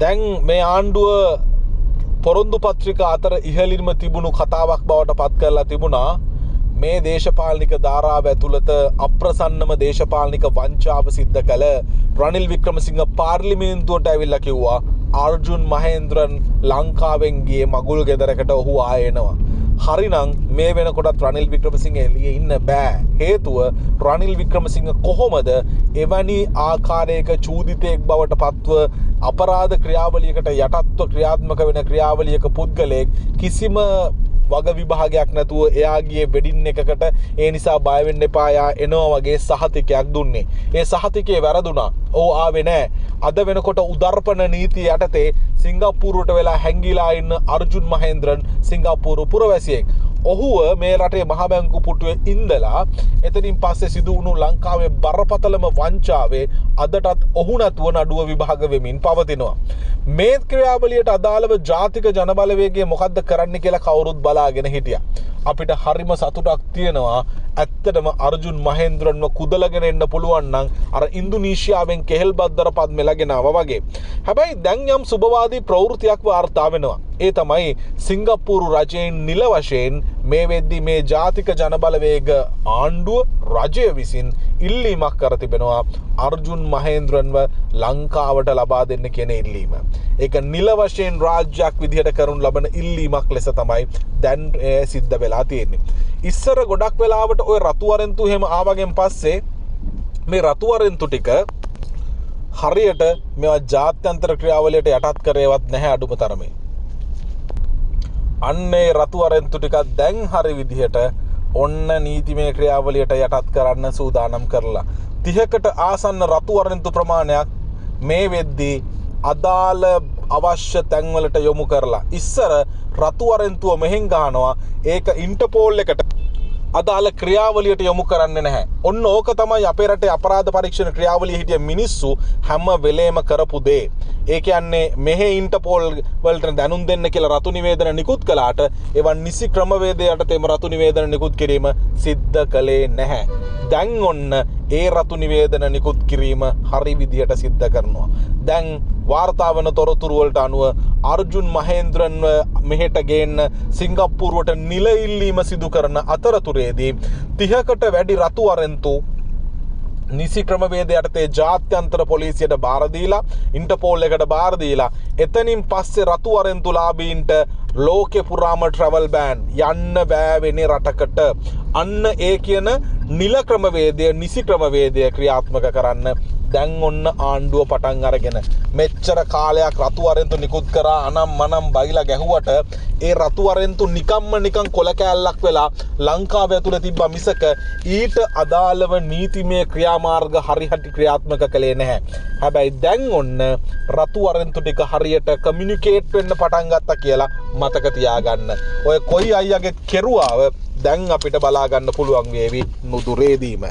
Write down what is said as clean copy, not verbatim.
දැන් මේ ආණ්ඩුව පොරොන්දු පත්‍රිකා අතර ඉහළින්ම තිබුණු කතාවක් බවට පත් කරලා තිබුණා මේ දේශපාලනික ධාරාව ඇතුළත අප්‍රසන්නම දේශපාලනික වංචාව සිද්ධ කළ රනිල් වික්‍රමසිංහ පාර්ලිමේන්තුවට ඇවිල්ලා කිව්වා අර්ජුන් මහේන්ද්‍රන් ලංකාවෙන් ගියේ මගුල් ගෙදරකට ඔහු ආයෙනවා. හරිනම් මේ වෙනකොටත් රනිල් වික්‍රමසිංහ එළියේ ඉන්න බෑ. හේතුව රනිල් වික්‍රමසිංහ කොහොමද එවැනි ආකාරයක චූදිතයෙක් බවට පත්ව අපරාධ ක්‍රියාවලියකට යටත්ව ක්‍රියාත්මක වෙන ක්‍රියාවලියක පුද්ගලයෙක් කිසිම වග විභාගයක් නැතුව එයා ගියේ වෙඩින් එකකට ඒ නිසා බය වෙන්න එපා යා එනවා වගේ සහතිකයක් දුන්නේ. ඒ සහතිකේ වැරදුනා. ඔව් ආවේ නෑ. අද වෙනකොට උදර්පණ නීතිය යටතේ සිංගප්පූරුවට වෙලා හැංගිලා ඉන්න අර්ජුන් මහේන්ද්‍රන් සිංගප්පූරු පුරවැසියෙක්. ඔහුව මේ රටේ මහ බැංකු පුටුවේ ඉඳලා එතනින් පස්සේ සිදු වුණු ලංකාවේ බරපතලම වංචාවේ අදටත් ඔහු නැතුව නඩුව විභාග වෙමින් පවතිනවා. මේ ක්‍රියාවලියට අදාළව ජාතික ජනබලවේගය මොකද්ද කරන්න කියලා කවුරුත් බලාගෙන හිටියා. අපිට හරිම සතුටක් තියෙනවා. ඇත්තටම අර්ජුන් මහේන්ද්‍රන්ව කුදලගෙන එන්න පුළුවන් නම් අර ඉන්දුනීසියාවෙන් කෙහෙල් බද්දර පද්මෙලගෙන ආවා වගේ. හැබැයි දැන් යම් සුබවාදී ප්‍රවෘත්තියක් වාර්තා වෙනවා. ඒ තමයි සිංගප්පූරු රජයෙන් නිල වශයෙන් මේ වෙද්දී මේ ජාතික ජනබලවේග ආණ්ඩුව රජය විසින් ඉල්ලීමක් කර තිබෙනවා අර්ජුන් මහේන්ද්‍රන්ව ලංකාවට ලබා දෙන්න කියන ඉල්ලීම. ඒක නිල වශයෙන් රාජ්‍යයක් විදිහට කරනු ලබන ඉල්ලීමක් ලෙස තමයි දැන් සිද්ධ වෙලා තියෙන්නේ. ඉස්සර ගොඩක් වෙලාවට ওই රතුවරෙන්තු එහෙම ආවගෙන් පස්සේ මේ රතුවරෙන්තු ටික හරියට මේවා ජාත්‍යන්තර ක්‍රියාවලියට යටත් කරේවත් නැහැ අඩුම තරමේ. අන්නේ රතුවරෙන්තු ටික දැන් හරි විදිහට ඔන්න නීතිමය ක්‍රියාවලියට යටත් කරන්න සූදානම් කරලා 30කට ආසන්න රතුවරෙන්තු ප්‍රමාණයක් මේ වෙද්දී අදාළ අවශ්‍ය තැන්වලට යොමු කරලා ඉස්සර රතුවරෙන්තුව මෙහෙන් ගහනවා ඒක ඉන්ටර්පෝල් එකට අදාළ ක්‍රියාවලියට යොමු කරන්නේ නැහැ. ඔන්න ඕක තමයි අපේ රටේ අපරාධ පරීක්ෂණ ක්‍රියාවලිය හිටිය මිනිස්සු හැම වෙලේම කරපු දේ. ඒ කියන්නේ මෙහෙ ඉන්ටර්පෝල් වලට දැනුම් දෙන්න කියලා රතු නිවේදන නිකුත් කළාට ඒවන් නිසි ක්‍රමවේදයට තෙම රතු නිවේදන නිකුත් කිරීම සිද්ධ කළේ නැහැ. දැන් ඔන්න ඒ රතු නිවේදන නිකුත් කිරීම හරි විදියට සිද්ධ කරනවා. දැන් වාර්තා වන තොරතුරු වලට අනුව අර්ජුන් මහේන්ද්‍රන්ව මෙහෙට ගේන්න සිංගප්පූරුවට නිල ඉල්ලීම සිදු කරන අතරතුරේදී 30කට වැඩි රතු අරෙන්තු නිසි ක්‍රමවේද යටතේ ජාත්‍යන්තර පොලිසියට බාර දීලා ඉන්ටර්පෝල් එකට බාර දීලා එතනින් පස්සේ රතු අරෙන්තුලාභීන්ට ලෝකේ පුරාම ට්‍රැවල් බෑන් යන්න බෑ වෙන්නේ රටකට. අන්න ඒ කියන නිල ක්‍රමවේදය නිසි ක්‍රමවේදය ක්‍රියාත්මක කරන්න දැන් ඔන්න ආණ්ඩුව පටන් අරගෙන මෙච්චර කාලයක් රතු අරෙන්තු නිකුත් කරා අනම් මනම් බයිලා ගැහුවට ඒ රතු අරෙන්තු නිකන් කොල කෑල්ලක් වෙලා ලංකාව ඇතුළේ තිබ්බා මිසක ඊට අදාළව නීතිමය ක්‍රියාමාර්ග හරියට ක්‍රියාත්මක කළේ නැහැ. හැබැයි දැන් ඔන්න රතු අරෙන්තු ටික හරියට කමියුනිකේට් වෙන්න පටන් ගත්තා කියලා මතක තියාගන්න. ඔය කොයි අයියාගේ කෙරුවාව දැන් අපිට බලා ගන්න පුළුවන් වේවි නුදුරේදීම.